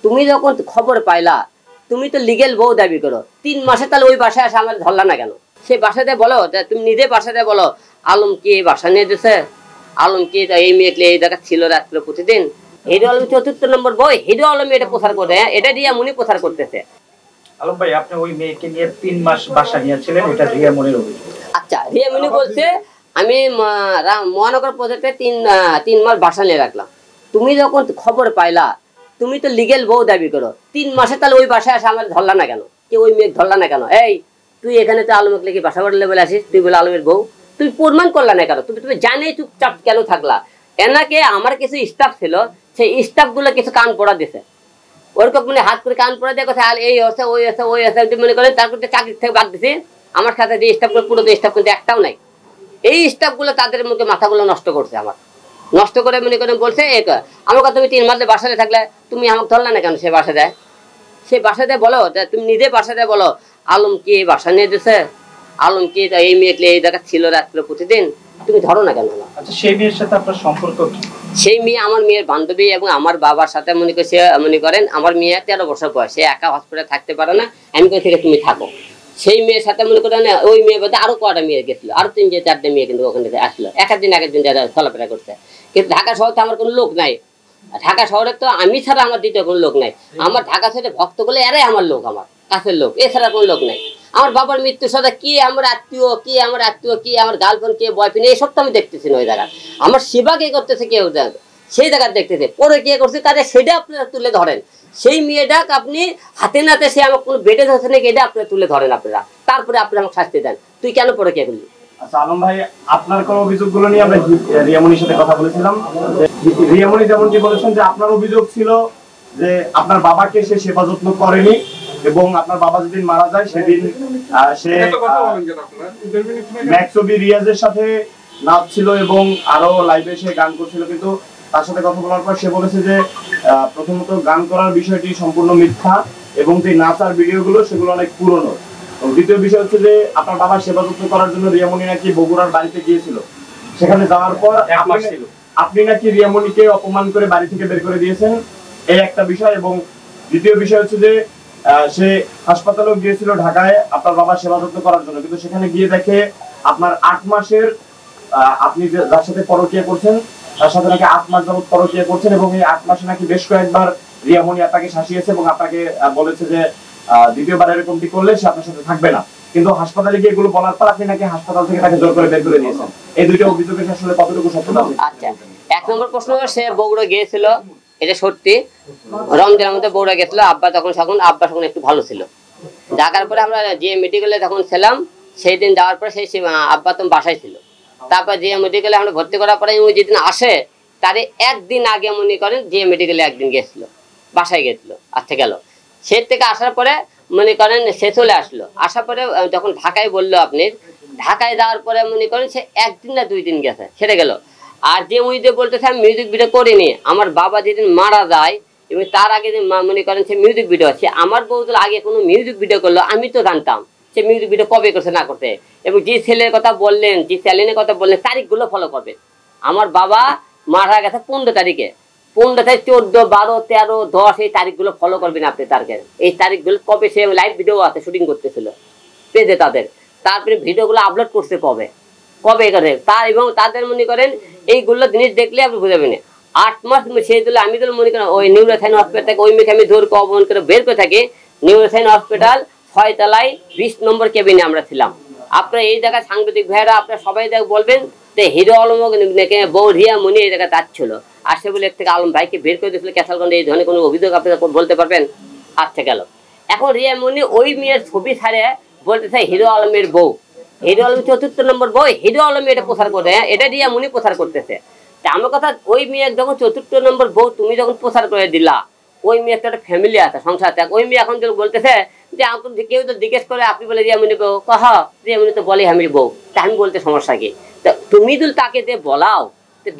তুমি যখন খবর পাইলা তুমি তো লিগেল বউ দাবি করো 3 মাসে, তাহলে ওই বাসায় আসে আমার ধরলা না কেন? সে বাসাতে বলো, তুমি নিজে বাসাতে বলো আলম কি বাসা নিয়ে দিছে, আলম কি এই মেয়েকে এই জায়গা ছিল রাত্রে প্রতিদিন। হিরো আলম 4th নম্বর বই, হিরো আলম এটা প্রচার করে, এটা দিয়া মুনি প্রচার করতেছে। আলম ভাই, আপনি ওই মেয়েকে নিয়ে 3 মাস বাসা নিয়েছিলেন, এটা রিয়া মনির অভিযোগ। আচ্ছা, রিয়া মনি বলছে আমি মহানগর প্রজেক্টে 3 মাস বাসা নিয়ে রাখলাম। তুমি যখন খবর পাইলা তুমি তো লিগেল বউ দাবি করো 3 মাসে, তাহলে ওই বাসায় আসে আমার ধরলা না কেন? কেউ ওই মেয়ে ধরলা না কেন? এই তুই এখানে তো আলমকে লিখে বাসা করলে বলে আসিস, তুই বলে আলমের বউ, তুই প্রমাণ করলা না কেন? তুমি জানে চুপচাপ কেন থাকলা? এনাকে আমার কিছু স্টাফ ছিল, সেই স্টাফ গুলো কিছু কান পড়া দিছে, ওরকম মানে হাত করে কান পড়া দিয়ে কথা এই হচ্ছে ওই আছে ওই আছে মনে করেন। তারপর চাকরি থেকে বাদ দিছে। আমার সাথে যে স্টাফগুলো পুরো স্টাফ কিন্তু একটাও নাই। এই স্টাফগুলো তাদের মুখে মাথাগুলো নষ্ট করছে, আমার নষ্ট করে মনে করেন বলছে আমার কথা, তুমি 3 মাসে বাসাতে থাকলে তুমি আমাকে ধরলা না কেন? সে বাসা দেয়, সে বাসা দেয় বলো, তুমি নিজে বাসা দেয় বলো আলম কি বাসা নিয়ে দিছে, আলম কি এই মেয়েকে এই জায়গা ছিল রাত্রে প্রতিদিন, তুমি ধরো না কেন? আচ্ছা, সেই মেয়ের সাথে আপনার সম্পর্ক কি? সেই মেয়ে আমার মেয়ের বান্ধবী এবং আমার বাবার সাথে মনে করেন আমার মেয়ে 13 বছর বয়স, সে একা হসপিটালে থাকতে পারে না, আমি কই থেকে তুমি থাকো। সেই মেয়ের সাথে মনে করেন ওই মেয়ে বলতে আরো কয়টা মেয়ে গেছিল, আরো 3-4টা মেয়ে কিন্তু ওখানে আসলো, এক একদিন চলাফেরা করছে। কিন্তু ঢাকা শহরে আমার কোনো লোক নাই, ঢাকা শহরে তো আমি ছাড়া আমার দ্বিতীয় কোনো লোক নাই। আমার ঢাকা শহরে ভক্ত বলে এরাই আমার লোক, আমার কাছের লোক, এছাড়া কোনো লোক নাই। আমার বাবার মৃত্যুর সাথে কি আমার আত্মীয়, কি আমার আত্মীয়, কি আমার গার্লফ্রেন্ড, কে বয়ফ্রেন্ড, এইসব তো আমি দেখতেছি না ওই জায়গায়। আমার সেবা কে করতেছে কেউ সেই জায়গায় দেখতেছে, পরে কে করছে কাজে সেটা আপনারা তুলে ধরেন। সেই মেয়েটাকে আপনি হাতে নাতে সে আমার কোনো বেটে ধরছে নাকি এটা আপনারা তুলে ধরেন আপনারা, তারপরে আপনারা আমাকে শাস্তি দেন। তুই কেন পরে কে করলি? আচ্ছা আলম ভাই, আপনার কোন অভিযোগগুলো নিয়ে আমরা রিয়া মনির সাথে কথা বলেছিলাম। রিয়া মনি যেমনটি বলেছেন যে আপনার অভিযোগ ছিল যে আপনার বাবাকে সে সেবা যত্ন করেনি, এবং আপনার বাবা যেদিন মারা যায় সেদিন সে ম্যাক্সবি রিয়াজের সাথে নাচছিল এবং আরো লাইভে সে গান করছিল। কিন্তু তার সাথে কথা বলার পর সে বলেছে যে প্রথমত গান করার বিষয়টি সম্পূর্ণ মিথ্যা, এবং যে নাচার ভিডিওগুলো সেগুলো অনেক পুরনো। দ্বিতীয় বিষয় হচ্ছে যে আপনার বাবার সেবা যত্ন করার জন্য রিয়া মনি নাকি বগুড়ার বাড়িতে গিয়েছিল, সেখানে যাওয়ার পর আপনি নাকি রিয়া মনিকে অপমান করে বাড়ি থেকে বের করে দিয়েছেন, এই একটা বিষয়। এবং দ্বিতীয় বিষয় হচ্ছে যে সে হাসপাতালেও গিয়েছিল ঢাকায় আপনার বাবার সেবা যত্ন করার জন্য, কিন্তু সেখানে গিয়ে দেখে আপনার 8 মাসের আপনি যার সাথে পরকীয়া করছেন তার সাথে নাকি 8 মাস যাবত পরকীয়া করছেন, এবং এই 8 মাসে নাকি বেশ কয়েকবার রিয়া মনি আপনাকে শাসিয়েছে এবং আপনাকে বলেছে যে দ্বিতীয়বার এরকমটি করলে সে আপনার সাথে থাকবে না। কিন্তু হাসপাতালে গিয়ে এগুলো বলার পর আপনি নাকি হাসপাতাল থেকে তাকে জোর করে বের করে দিয়েছেন। এই দুইটা অভিযোগের আসলে কতটুকু সত্যতা আছে? আচ্ছা, 1 নম্বর প্রশ্ন, সে বগুড়া গিয়েছিল, এটা সত্যি। রমজানের মধ্যে বগুড়া গেছিল, আব্বা তখন একটু ভালো ছিল। ঢাকার পরে আমরা যে মেডিকেলে তখন ছিলাম, সেই দিন যাওয়ার পরে সেই আব্বা তো বাসায় ছিল। তারপর যে মেডিকেলে আমরা ভর্তি করার পরে উনি যেদিন আসে তারে একদিন আগে মনে করেন যে মেডিকেলে একদিন গেছিল, বাসায় গেছিল, আচ্ছা গেল। সে থেকে আসার পরে মনে করেন সে চলে আসলো, আসার পরে যখন ঢাকায় বললো আপনি, ঢাকায় যাওয়ার পরে মনে করেন সে 1 দিন না 2 দিন গেছে, সেটা গেল। আর যে উনি যে বলতেছে আমি মিউজিক ভিডিও করিনি, আমার বাবা যেদিন মারা যায় এবং তার আগে যে মনে করেন সে মিউজিক ভিডিও আছে, আমার বউদুল আগে কোনো মিউজিক ভিডিও করলো আমি তো জানতাম সে মিউজিক ভিডিও কবে করছে না করতে। এবং যে ছেলের কথা বললেন, যে চ্যানেলের কথা বললেন, তারিখগুলো ফলো করবে। আমার বাবা মারা গেছে 15 তারিখে, 15 থেকে 14, 12, 13, 10 এই তারিখগুলো ফলো করবেন আপনি। এই তারিখগুলো কবে সে লাইভ ভিডিও আছে শুটিং করতেছিল পেজে তাদের, তারপরে ভিডিওগুলো আপলোড করছে কবে করে তার, এবং তাদের মনে করেন এইগুলো জিনিস দেখলে আপনি বুঝাবেন। 8 মাস সেই দিলে আমি তো মনে করেন ওই নিউরোসাইন হসপিটাল থেকে ওই মেয়েকে আমি ধরে অপমান করে বের করে থাকি। নিউরোসাইন হসপিটাল 6 তলায় 20 নম্বর কেবিনে আমরা ছিলাম। আপনারা এই জায়গায় সাংবাদিক ভাইয়েরা আপনারা সবাই বলবেন যে হিরো আলম বউ রিয়া মনি এই জায়গায় যাচ্ছিল, আসে বলে থেকে আলম ভাইকে বের করে দিয়েছিল ক্যাসালগঞ্জে, এই ধরনের কোনো অভিযোগ আপনারা বলতে পারবেন? আচ্ছা গেল। এখন রিয়া মনি ওই মেয়ের ছবি ছাড়ে বলতেছে হিরো আলমের বউ, হিরো আলম 4th নম্বর বই, হিরো আলম এটা প্রচার করে, এটা রিয়া মনি প্রচার করতেছে। তা আমার কথা, ওই মেয়ে যখন 4th নম্বর বউ তুমি যখন প্রচার করে দিলা, ওই মেয়ে একটা ফ্যামিলি আছে, সংসার আছে, ওই মেয়ে এখন যখন বলতেছে যে কেউ তো জিজ্ঞেস করে আপনি বলে রিয়া মনি বউ, রিয়া মনি তো বলে আমি বউ, তা আমি বলতে সমস্যা কি? তুমি যদি তাকে যে বলাও,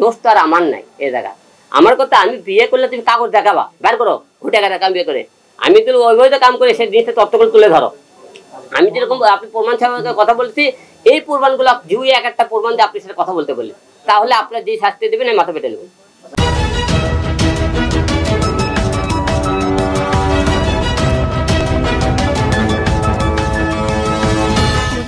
দোষ তো আর আমার নাই এই জায়গা। আমার কথা, আমি বিয়ে করলে তুমি কাগজ দেখাবা, বের করো ঘুটে গেছে কাম বিয়ে করে, আমি তো ওইভাবে কাম করে সেই জিনিসটা তত্ত্ব করে তুলে ধরো। আমি যেরকম আপনি প্রমাণ ছাড়া কথা বলছি, এই প্রমাণগুলো জুই এক একটা প্রমাণ দিয়ে আপনি সেটা কথা বলতে বলি, তাহলে আপনার যে শাস্তি দেবেন আমি মাথা পেটে নেবেন।